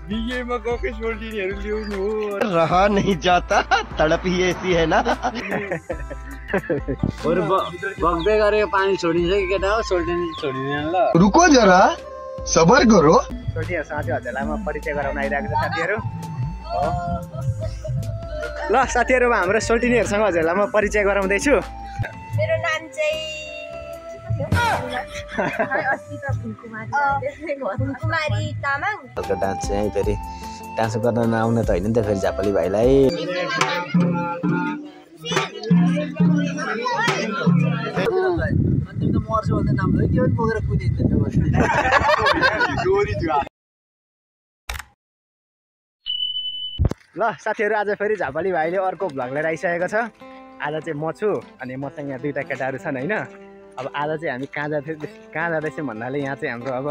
बीजेमा गएकै सोल्टिनीहरु ल्याउनु हो। रहा नहीं जाता, तड़प ही ऐसी है ना। और बग्दै गरेको पानी छोडिन्छ कि केटा हो, सोल्टिनी छोडिदैन ल। रुको जरा सबर करो। सोल्टिनीहरुसँग चाहिँ हजुरलाई म परिचय गराउन आइरहेको छु साथीहरु। ल साथीहरु, हाम्रो सोल्टिनीहरुसँग हजुरलाई म परिचय गराउँदै छु। मेरो नाम चाहिँ फुलकुमारी तामाङ। डान्स चाहिँ फेरि डान्स गर्न नआउने त होइन नि त फेरि झापली भाइलाई। ल साथीहरु, आज फेरि झापली भाइले अर्को भ्लग लिएर आइसकेको छ। आज चाहिँ म छु अनि मसँग यहाँ दुईटा केटाहरू छन् होइन। अब आज चाहिँ हामी कहाँ जाँदैछौँ भन्नाले यहाँ चाहिँ हाम्रो अब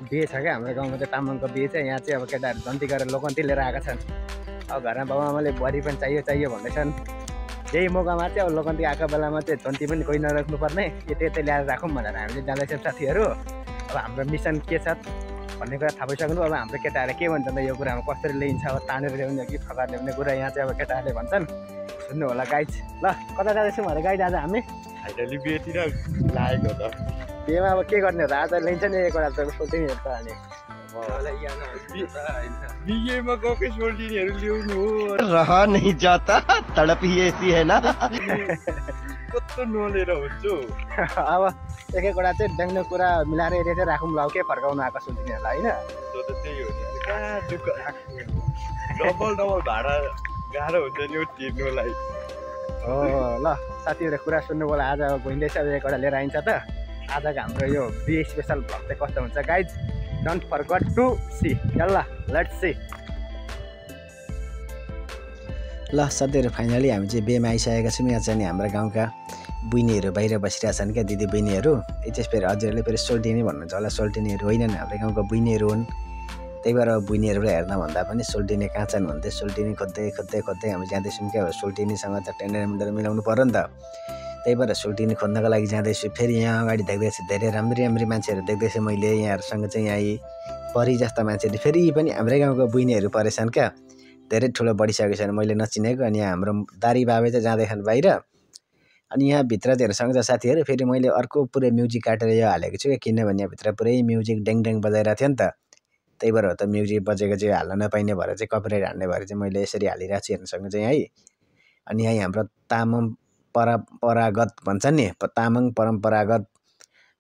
बिहे छ क्या। हाम्रो गाउँमा चाहिँ तामाङको बिहे चाहिँ यहाँ चाहिँ अब केटाहरू जन्ती गरेर लोकन्ती लिएर आएका छन्। अब घरमा बाबुआमाले बुहारी पनि चाहियो भन्दैछन्। यही मौकामा चाहिँ अब लोकन्ती आएको बेलामा चाहिँ जन्ती पनि कोही नराख्नुपर्ने, यतै ल्याएर राखौँ भनेर हामीले जाँदैछौँ साथीहरू। अब हाम्रो मिसन के छ भन्ने कुरा थाहा भइसक्नु। अब हाम्रो केटाहरूले के भन्छन् त यो कुरामा, कसरी ल्याइन्छ, अब तानेर ल्याउने कि ठगाएर ल्याउने कुरा यहाँ चाहिँ अब केटाहरूले भन्छन्। सुन्नु होला गाइड। ल कता जाँदैछौँ भने गाइड आज हामी फाइनली बिहेतिर लागेको त। बिहेमा अब के गर्ने हो, आज ल्याइन्छ नि एकवटा त सोल्टिनीहरु त अनि बीजेमा गएकै सोल्टिनीहरु ल्याउनु हो। रहा नहीं जाता, तड़प ही ऐसी है ना। कस्तो नलेर हुन्छ। अब एक एकवटा चाहिँ ड्याङ्ने कुरा मिलाएर एरिया चाहिँ राखौँ ल, के फर्काउनु आएको सोल्टिनीहरुलाई होइन। त्यो त त्यही हो नि, कहाँ दुःख डबल भाडा गाह्रो हुन्छ नि हो तिर्नुलाई। हो ल साथीहरु, कुरा सुन्नु होला। आज घुइँदैछ अब एकवटा लिएर आइन्छ त। आजको हाम्रो यो बिहे स्पेसल भ्लग चाहिँ कस्तो हुन्छ guys, don't forget to see. ल लेट्स सी। ल साथीहरू, फाइनली हामी चाहिँ बिहेमा आइसकेका छौँ। यहाँ चाहिँ नि हाम्रो गाउँका बहिनीहरू बाहिर बसिरहेछन् क्या, दिदी बहिनीहरू। चाहिँ फेरि हजुरहरूले फेरि सोल्टिनी भन्नुहुन्छ होला, सोल्टिनीहरू होइनन्, हाम्रो गाउँको बहिनीहरू हुन्। त्यही भएर बहिनीहरूलाई हेर्न भन्दा पनि सोल्टिनी कहाँ छन् भन्दै सोल्टिनी खोज्दै हामी जाँदैछौँ क्या। सोल्टिनीसँग त टेन्डर मिलाउनु पऱ्यो नि त। त्यही भएर सोल्टिनी खोज्नको लागि जाँदैछु। फेरि यहाँ अगाडि देख्दैछु धेरै राम्री मान्छेहरू देख्दैछु मैले। यहाँहरूसँग चाहिँ यहाँ परी जस्ता मान्छेहरू फेरि पनि हाम्रै गाउँको बहिनीहरू परेछन् क्या। धेरै ठुलो बढिसकेको छन्, मैले नचिनेको। अनि यहाँ हाम्रो दारी बाबे चाहिँ जाँदैछन् बाहिर। अनि यहाँ भित्र धेरैसँग चाहिँ साथीहरू फेरि मैले अर्को पुरै म्युजिक काटेर यो हालेको छु क्या, किनभने यहाँभित्र पुरै म्युजिक ड्याङ बजाइरहेको थियो नि त। त्यही भएर हो त म्युजिक बजेको चाहिँ हाल्न नपाइने भएर चाहिँ कपिराइट हान्ने भएर चाहिँ मैले यसरी हालिरहेको छु हेर्नुसँग चाहिँ है। अनि यहाँ हाम्रो तामाङ परम्परागत भन्छ नि, तामाङ परम्परागत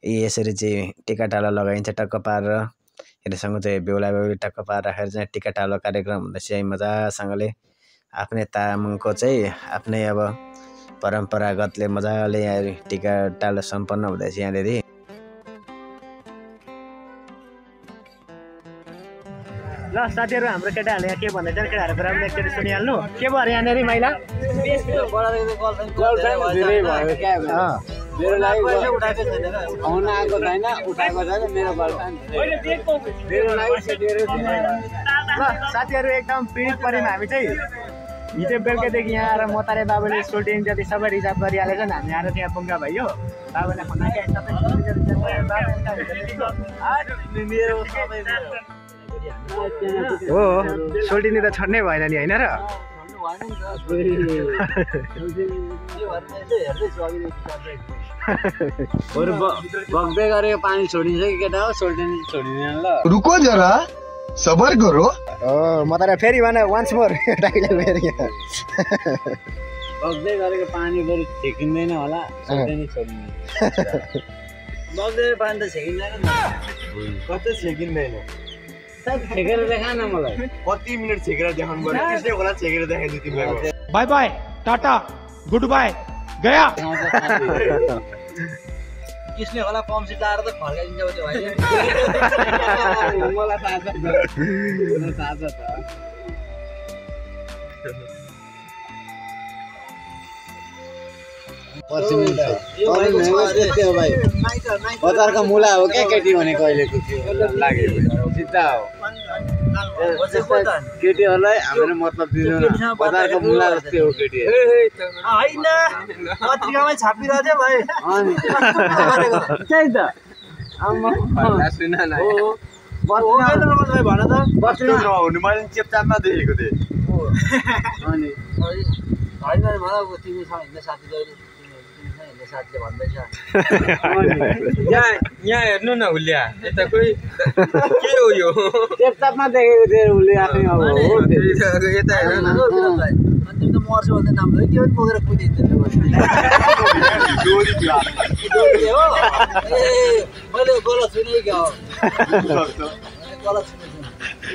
यसरी चाहिँ टिकाटालो लगाइन्छ टक्क पारेर। हेर्नुसँग चाहिँ बेहुला बेहुली टक्क पारेर राखेर चाहिँ टिकाटालो कार्यक्रम हुँदैछ चाहिँ मजासँगले। आफ्नै तामाङको चाहिँ आफ्नै अब परम्परागतले मजाले यहाँ टिकाटालो सम्पन्न हुँदैछ यहाँनिर। ल साथीहरु, हाम्रो केटाहरूले यहाँ के भन्दैछन् केटाहरू बराबर एकचोटि सुनिहाल्नु। के भयो यहाँनिर माइला? मेरो लागि उठाएको छैन, आउन आएको छैन, उठाएको छैन मेरो गर्लफ्रेन्ड। ल साथीहरु, एकदम पीडित पऱ्यौँ हामी चाहिँ। हिजो बेलुकादेखि यहाँ आएर मतारे बाबुले सोल्टिनी जति सबै रिजर्भ गरिहालेछन्। हामी आएर त्यहाँ पुग्दा भयो। बाबुले भन्दा हो सोल्टिनी त छन्नै भएन नि होइन र। बग्दै गरेको पानी छोडिन्छ कि केटा हो, सोल्टिनी छोडिदैन ल। रुको जरा सबर करो। म त फेरि भन वान्स मोर डाइलग फेरि। बग्दै गरेको पानी बरु छेकिँदैन होला, सोल्टिनी छोडिन्छ। बग्दै पानी त छेकिँदैन नि, कतै छेकिँदैन। छेकेर देखा न मलाई। कति मिनट छेकेर देखाउनु पर्यो, त्यसले होला छेकेर देखाइदियो तिमीलाई। Bye bye tata good bye गया। किसले होला पम्पसी लाएर त फर्काइदिन्छ त्यो भाइले। मलाई थाहा छ त। बजारको मुला हो क्या केटी भनेको अहिलेको सिद्धा हो। केटीहरूलाई हाम्रो मतलब दिनु न, बजारको मुला जस्तै हो केटी होइन। पत्रिकामै छापिरहेको थियो भाइ। त्यही त सुन न, बस्नु नहुनु मैले चेपचापमा देखेको थिएँ होइन मलाई तिमीसँग हिँड्ने साथी जहिले तिमीसँग हिँड्ने साथीले भन्दैछ यहाँ हेर्नु न हुलिया यता कोही के हो यो चेपचापमा देखेको थियो उसले आफै अब यता हेर्नु न अनि तिमी त मर्छु भन्दै नाम के पनि बोकेर कुदिन्छ हो ए मैले गलत सुने क्या हो गलत सुने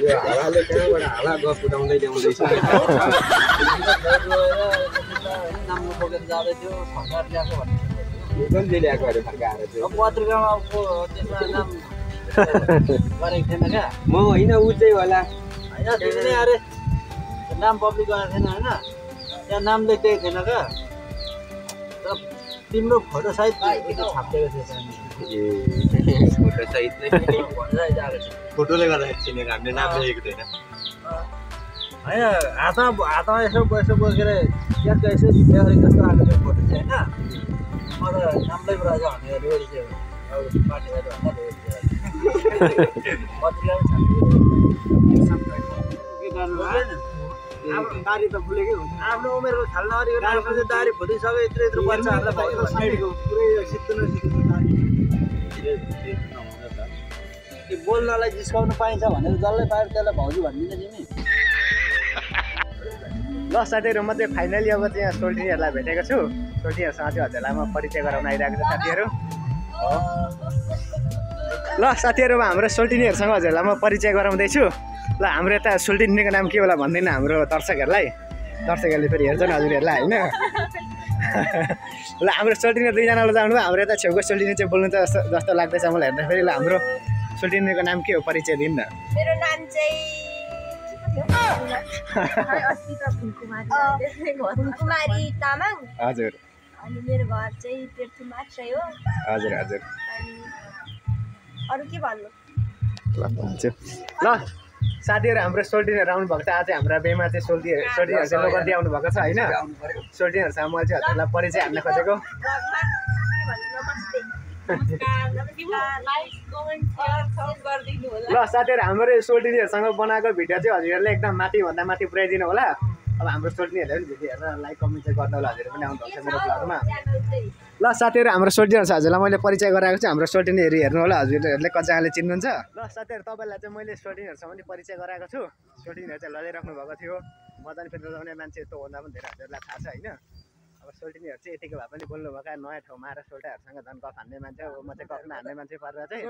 यो हालाले कहाँबाट हाला गफ उठाउँदै ल्याउँदैछ नाम बोकेर जाँदै थियो सरकार ल्याएको भन्ने कुनले ल्याएको अरे फर्काएर चाहिँ पत्रिकामा त्यसमा नाम गरेको थिएन क्या म होइन ऊ चाहिँ होला होइन तिमीले अरे नाम पब्लिक गरेको थिएन होइन त्यहाँ नाम लेखिदिएको थिएन क्या तर तिम्रो फोटो सहित छापिदिएको थियो फोटो सहित नै फोटोसहित आएको छ फोटोले गर्दाखेरि चिनेको हामीले नाम लेखेको थिएन होइन हातमा यसो बोकेर याद यसो भिडियो जस्तो आएको छ फोटो चाहिँ होइन म त नाम्रै बुढा छ भनेर रोडी चाहिँ अब पार्टीबाट भन्दा दारी त फुलेकै हुन्छ आफ्नो उमेरको ख्याल नगरी दारी फुलिसक्यो यत्रो यत्रो बच्चाहरूलाई साइडको पुरै सिद्धो त्यो बोल्नलाई जिस्काउनु पाइन्छ भनेर जसलाई पाएर त्यसलाई भाउजू भनिदिन्छ तिमी ल साथीहरू म चाहिँ फाइनली अब चाहिँ यहाँ सोल्टिनीहरूलाई भेटेको छु सोल्टिनीहरूसँग चाहिँ हजुरलाई म परिचय गराउन आइरहेको छु साथीहरू ल साथीहरू हाम्रो सोल्टिनीहरूसँग हजुरलाई म परिचय गराउँदैछु ल हाम्रो यता सोल्टिनीको नाम के होला भन्दैन हाम्रो दर्शकहरूले फेरि हेर्छन् हजुरहरूलाई होइन ल हाम्रो सोल्टिनी दुईजनालाई जानु भयो हाम्रो यता छेउको सोल्टिनी चाहिँ बोल्नु जस्तो लाग्दैछ मलाई हेर्दाखेरि ल हाम्रो सोल्टिनीको नाम के हो परिचय दिनु न मेरो नाम चाहिँ फुलकुमारी तामाङ हजुर अनि मेरो घर चाहिँ पेर्थुमात्रै हो हजुर हजुर अनि अरू के भन्नु ल भन्छु ल साथीहरू हाम्रो सोल्टिनीहरू आउनुभएको छ आज हाम्रो बेमा चाहिँ सोल्टिनीहरू चाहिँ लोकर्दी आउनुभएको छ होइन सोल्टिनीहरूसँग मैले चाहिँ हजुरलाई परिचय हान्न खोजेको ल साथीहरू हाम्रो सोल्टिनीहरूसँग बनाएको भिडियो चाहिँ हजुरहरूले एकदम माथिभन्दा माथि पुऱ्याइदिनु होला अब हाम्रो सोल्टिनीहरूले पनि भिडियो हेरेर लाइक कमेन्ट चाहिँ गर्नु होला हजुरहरू पनि आउनुहुन्छ मेरो ब्लगमा ल साथीहरू हाम्रो सोल्टिनीहरू छ हजुरलाई मैले परिचय गराएको छु हाम्रो सोल्टिनीहरू हेर्नु होला हजुरहरूले कतिजनाले चिन्नुहुन्छ ल साथीहरू तपाईँलाई चाहिँ मैले सोल्टिनीहरूसँग पनि परिचय गराएको छु सोल्टिनीहरू चाहिँ लजाइराख्नु भएको थियो मजाले फेरि लगाउने मान्छे त्योभन्दा पनि धेरै हजुरलाई थाहा छ होइन अब सोल्टिनीहरू चाहिँ यतिको भए पनि बोल्नु भएको नयाँ ठाउँमा आएर सोल्टाहरूसँग झन् गफ हान्ने मान्छे हो म चाहिँ गफ नहान्ने मान्छे परेर चाहिँ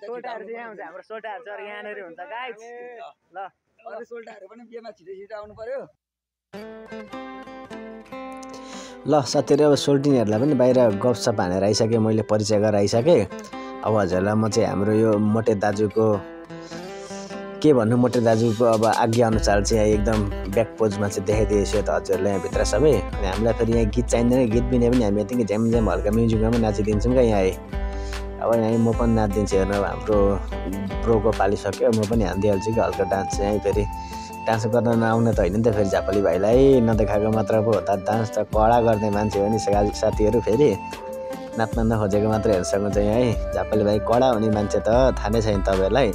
सोल्टाहरू चाहिँ यहाँ हुन्छ हाम्रो सोल्टाहरू चाहिँ यहाँनिर हुन्छ गाइस ल अरू सोल्टाहरू पनि बिहेमा छिटो छिटो आउनु पर्यो ल साथीहरू अब सोल्टिनीहरूलाई पनि बाहिर गफसप हानेर आइसकेँ मैले परिचय गरेर आइसकेँ अब हजुरलाई म चाहिँ हाम्रो यो मोटे दाजुको के भन्नु मोटे दाजुको अब आज्ञाअनुसार चाहिँ एकदम ब्याक पोजमा चाहिँ देखाइदिएछु त हजुरलाई यहाँभित्र सबै अनि हामीलाई फेरि यहाँ गीत चाहिँदैन गीत बिना पनि हामी यतिकै झ्याम हल्का म्युजिकमा पनि नाचिदिन्छौँ क्या यहाँ अब यहाँ म पनि नाचिदिन्छु हेर्नु अब हाम्रो प्रोको पालिसक्यो म पनि हानिदिइहाल्छु कि हल्का डान्स चाहिँ फेरि डान्स गर्न नआउने त होइन नि त फेरि झापाली भाइलाई नदेखाएको मात्र पो हो त डान्स त कडा गर्ने मान्छे हो नि साथीहरू फेरि नाच्न नखोजेको मात्र हेर्न सक्नुहुन्छ है झापाली भाइ कडा हुने मान्छे त थाहा नै छैन तपाईँहरूलाई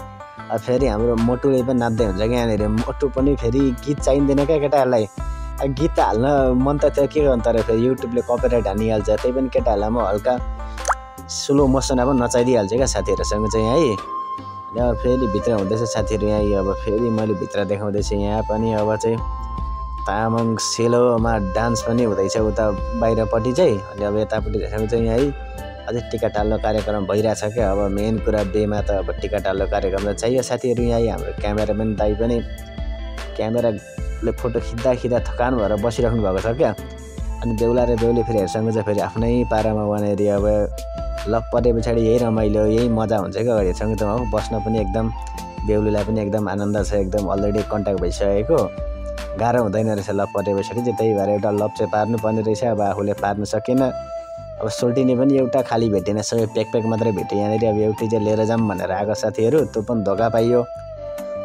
अब फेरि हाम्रो मोटुले पनि नाच्दै हुन्छ क्या यहाँनिर मोटु पनि फेरि गीत चाहिँदैन क्या केटाहरूलाई गीत त हाल्न मन त थियो के गर्नु तर फेरि युट्युबले कपिराइट हानिहाल्छ त्यही पनि केटाहरूलाई म हल्का स्लो मोसनमा पनि नचाइदिइहाल्छु क्या साथीहरूसँग चाहिँ है अब फेरि भित्र हुँदैछ साथीहरू यहाँ अब फेरि मैले भित्र देखाउँदैछु यहाँ पनि अब चाहिँ तामाङ सेलोमा डान्स पनि हुँदैछ उता बाहिरपट्टि चाहिँ अनि अब यतापट्टि देखाएको चाहिँ है अझै टिका टाल्लो कार्यक्रम भइरहेछ क्या अब मेन कुरा बेमा त अब टिका टाल्लो कार्यक्रम त चाहियो साथीहरू यहाँ हाम्रो क्यामेराम्यान दाइ पनि क्यामेराले फोटो खिच्दा थकान भएर बसिराख्नु भएको छ क्या अनि बेहुला र बेहुली फेरि हेर्सँग चाहिँ फेरि आफ्नै पारामा वहाँनिर अब लक परे पछाडि यही रमाइलो यही मजा हुन्छ क्या हेर्सँग त बस्न पनि एकदम बेहुलीलाई पनि एकदम आनन्द छ एकदम अलरेडी कन्ट्याक्ट भइसकेको गाह्रो हुँदैन रहेछ लप परे पछाडि चाहिँ त्यही भएर एउटा लप चाहिँ पार्नुपर्ने रहेछ अब आफूले पार्न सकेन अब सोल्टिनी पनि एउटा खाली भेटेन सबै प्याक मात्रै भेट्यो यहाँनिर अब एउटै चाहिँ लिएर जाऊँ भनेर आएको साथीहरू त्यो पनि धोका पाइयो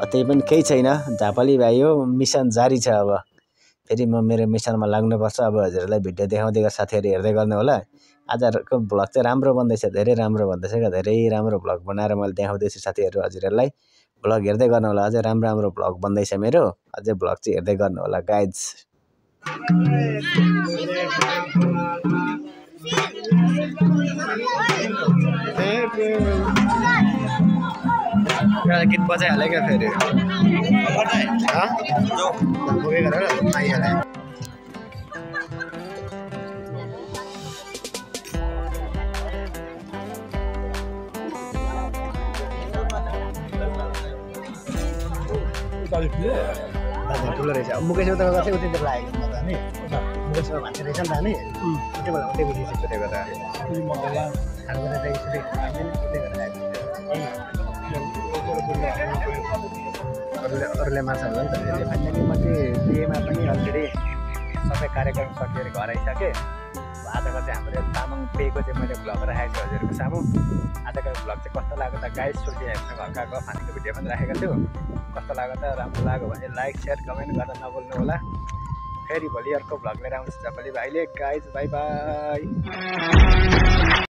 त्यही पनि केही छैन झापाली भाइ हो मिसन जारी छ अब फेरि म मेरो मिसनमा लाग्नुपर्छ। अब हजुरहरूलाई भिडियो देखाउँदै साथीहरू हेर्दै गर्नु होला। आजको भ्लग चाहिँ राम्रो बन्दैछ, धेरै राम्रो बन्दैछ क्या, धेरै राम्रो भ्लग बनाएर मैले देखाउँदैछु साथीहरू हजुरहरूलाई। भ्लग हेर्दै गर्नु होला, अझै राम्रो राम्रो भ्लग बन्दैछ मेरो, अझै भ्लग चाहिँ हेर्दै गर्नु होला गाइज। गीत बजाइहाल्यो क्या फेरि आइहाल्यो। ठुलो रहेछ। मुकेश उता गएको चाहिँ उति लागेको म त नि मुकेशमा भन्ने रहेछ नि त नि त्यो बेला उतै बुझिसक्यो। त्यसले गर्दा खानुपर्ने चाहिँ यसरी अरूले मार्छ होला नि त। त्यसले फाइनली म चाहिँ बिहेमा पनि अलरेडी सबै कार्यक्रम सकेर घर आइसकेँ। आजको चाहिँ हाम्रो तामाङ पेको चाहिँ मैले भ्लग राखेको छु हजुरहरूको सामु। आजको भ्लग चाहिँ कस्तो लाग्यो त गाइस, सोल्टी हेर्नु घर गएको खानेको भिडियो पनि राखेको छु। कस्तो लाग्यो त, राम्रो लाग्यो भने लाइक सेयर कमेन्ट गर्न नभुल्नु होला। फेरि भोलि अर्को भ्लग लिएर आउँछु। जपली भाइले गाइज बाई बाई।